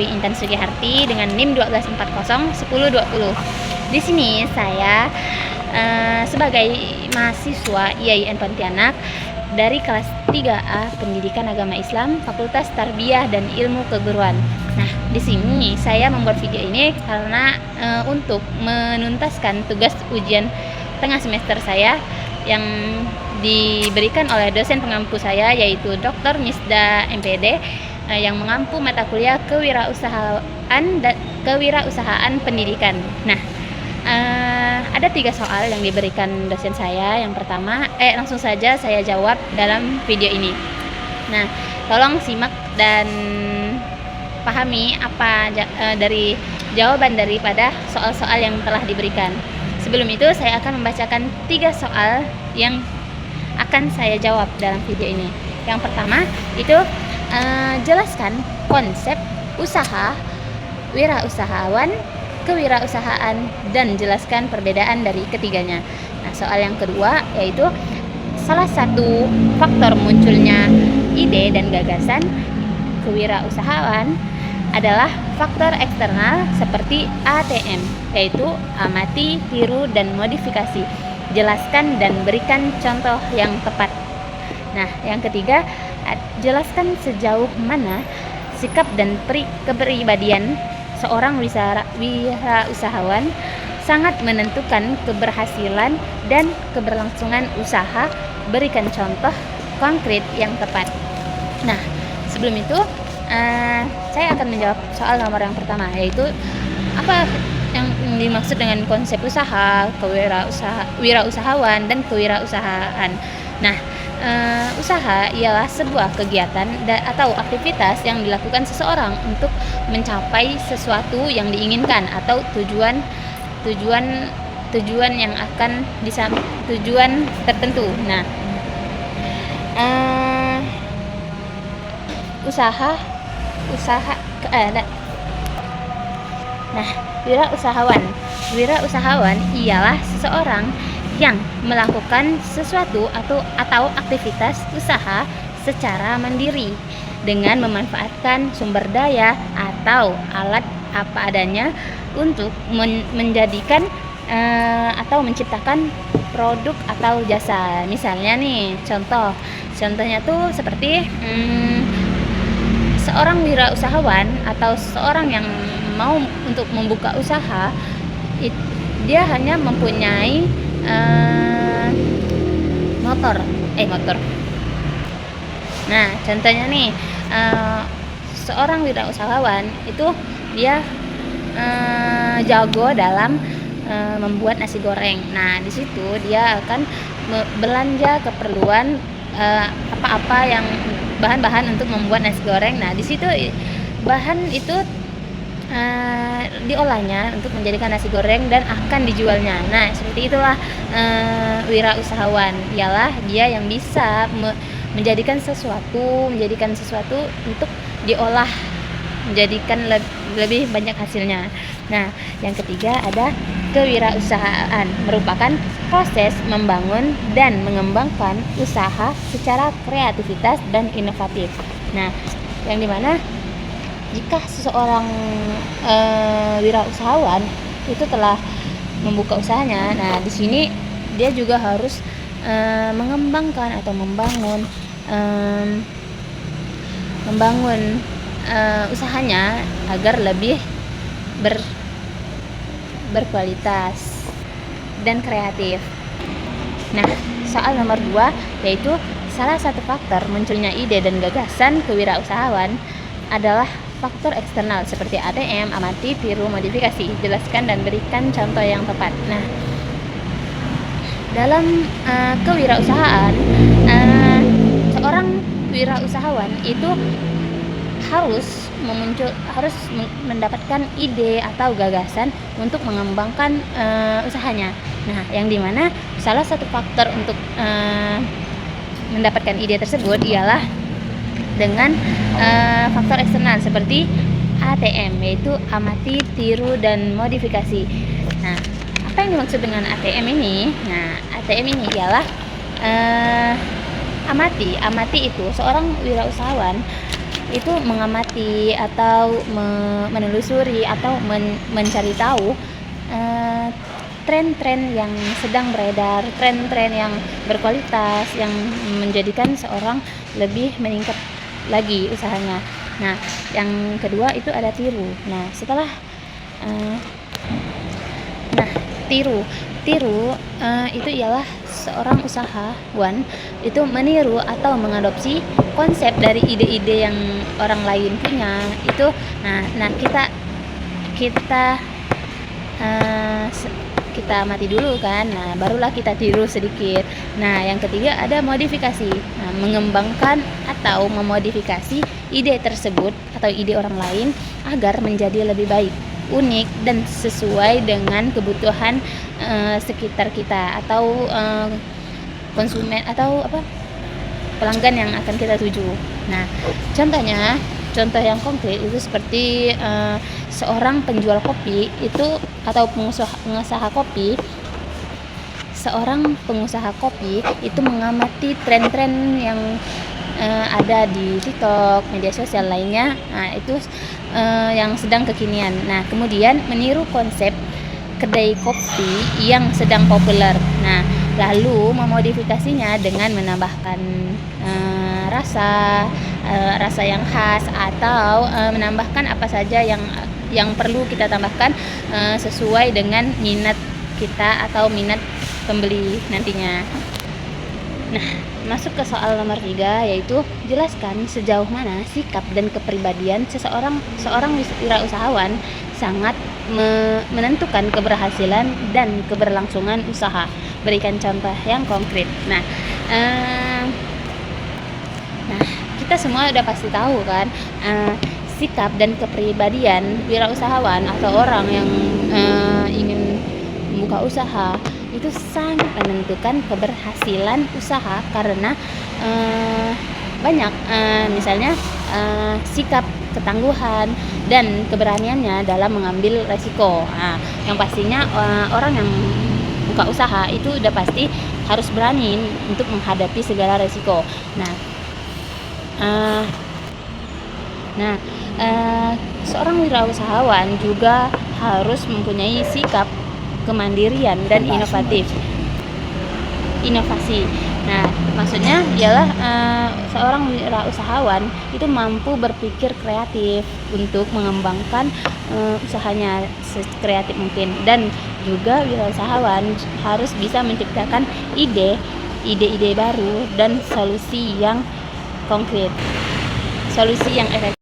Dewi Intan Sugiharti dengan NIM 12401020. Di sini saya sebagai mahasiswa IAIN Pontianak dari kelas 3A Pendidikan Agama Islam Fakultas Tarbiyah dan Ilmu Keguruan. Nah, di sini saya membuat video ini karena untuk menuntaskan tugas ujian tengah semester saya yang diberikan oleh dosen pengampu saya, yaitu Dr. Misda MPD, yang mengampu mata kuliah kewirausahaan pendidikan. Nah, ada 3 soal yang diberikan dosen saya. Yang pertama, langsung saja saya jawab dalam video ini. Nah, tolong simak dan pahami apa dari jawaban daripada soal-soal yang telah diberikan. Sebelum itu, saya akan membacakan 3 soal yang akan saya jawab dalam video ini. Yang pertama itu jelaskan konsep usaha, wirausahawan, kewirausahaan, dan jelaskan perbedaan dari ketiganya. Nah, soal yang kedua yaitu salah satu faktor munculnya ide dan gagasan kewirausahaan adalah faktor eksternal seperti ATM, yaitu amati, tiru, dan modifikasi. Jelaskan dan berikan contoh yang tepat. Nah, yang ketiga, jelaskan sejauh mana sikap dan kepribadian seorang wirausahawan sangat menentukan keberhasilan dan keberlangsungan usaha. Berikan contoh konkret yang tepat. Nah, sebelum itu saya akan menjawab soal nomor yang pertama, yaitu apa yang dimaksud dengan konsep usaha, wirausahawan, dan kewirausahaan. Nah, usaha ialah sebuah kegiatan atau aktivitas yang dilakukan seseorang untuk mencapai sesuatu yang diinginkan atau tujuan yang akan tujuan tertentu. Nah, wirausahawan ialah seseorang yang melakukan sesuatu atau aktivitas usaha secara mandiri dengan memanfaatkan sumber daya atau alat apa adanya untuk menjadikan atau menciptakan produk atau jasa. Misalnya nih, contohnya tuh seperti seorang wirausahawan atau seorang yang mau untuk membuka usaha, dia hanya mempunyai motor. Nah, contohnya nih, seorang wirausahawan itu dia jago dalam membuat nasi goreng. Nah, di situ dia akan belanja keperluan apa-apa yang bahan-bahan untuk membuat nasi goreng. Nah, di situ bahan itu diolahnya untuk menjadikan nasi goreng dan akan dijualnya. Nah, seperti itulah wirausahawan, ialah dia yang bisa menjadikan sesuatu untuk diolah menjadikan lebih banyak hasilnya. Nah, yang ketiga ada kewirausahaan, merupakan proses membangun dan mengembangkan usaha secara kreativitas dan inovatif. Nah, yang dimana jika seseorang wirausahawan itu telah membuka usahanya, nah di sini dia juga harus mengembangkan atau membangun usahanya agar lebih berkualitas dan kreatif. Nah, soal nomor 2 yaitu salah satu faktor munculnya ide dan gagasan kewirausahaan adalah faktor eksternal seperti ATM, amati, tiru, modifikasi. Jelaskan dan berikan contoh yang tepat. Nah, dalam kewirausahaan, seorang wirausahawan itu harus mendapatkan ide atau gagasan untuk mengembangkan usahanya. Nah, yang dimana salah satu faktor untuk mendapatkan ide tersebut ialah dengan faktor eksternal seperti ATM, yaitu amati, tiru, dan modifikasi. Nah, apa yang dimaksud dengan ATM ini? Nah, ATM ini ialah amati itu seorang wirausahawan itu mengamati atau menelusuri atau mencari tahu tren-tren yang sedang beredar, tren-tren yang berkualitas yang menjadikan seorang lebih meningkat lagi usahanya. Nah, yang kedua itu ada tiru. Nah, setelah tiru itu ialah seorang usahawan itu meniru atau mengadopsi konsep dari ide-ide yang orang lain punya itu. Nah kita mati dulu kan, nah barulah kita tiru sedikit. Nah yang ketiga ada modifikasi, mengembangkan atau memodifikasi ide tersebut atau ide orang lain agar menjadi lebih baik, unik dan sesuai dengan kebutuhan sekitar kita atau konsumen atau pelanggan yang akan kita tuju. Nah contoh yang konkret itu seperti seorang penjual kopi itu atau pengusaha kopi. Seorang pengusaha kopi itu mengamati tren-tren yang ada di TikTok, media sosial lainnya. Nah, itu yang sedang kekinian. Nah, kemudian meniru konsep kedai kopi yang sedang populer. Nah, lalu memodifikasinya dengan menambahkan rasa yang khas atau menambahkan apa saja yang perlu kita tambahkan sesuai dengan minat kita atau minat pembeli nantinya. Nah, masuk ke soal nomor 3, yaitu jelaskan sejauh mana sikap dan kepribadian seorang wirausahawan sangat menentukan keberhasilan dan keberlangsungan usaha. Berikan contoh yang konkret. Nah, kita semua udah pasti tahu kan, sikap dan kepribadian wirausahawan atau orang yang ingin membuka usaha itu sangat menentukan keberhasilan usaha karena banyak misalnya sikap, ketangguhan dan keberaniannya dalam mengambil resiko. Yang pastinya orang yang buka usaha itu udah pasti harus berani untuk menghadapi segala resiko. Seorang wirausahawan juga harus mempunyai sikap kemandirian dan inovasi. Nah, maksudnya ialah seorang wirausahawan itu mampu berpikir kreatif untuk mengembangkan usahanya sekreatif mungkin, dan juga wirausahawan harus bisa menciptakan ide baru dan solusi yang konkret, solusi yang efektif.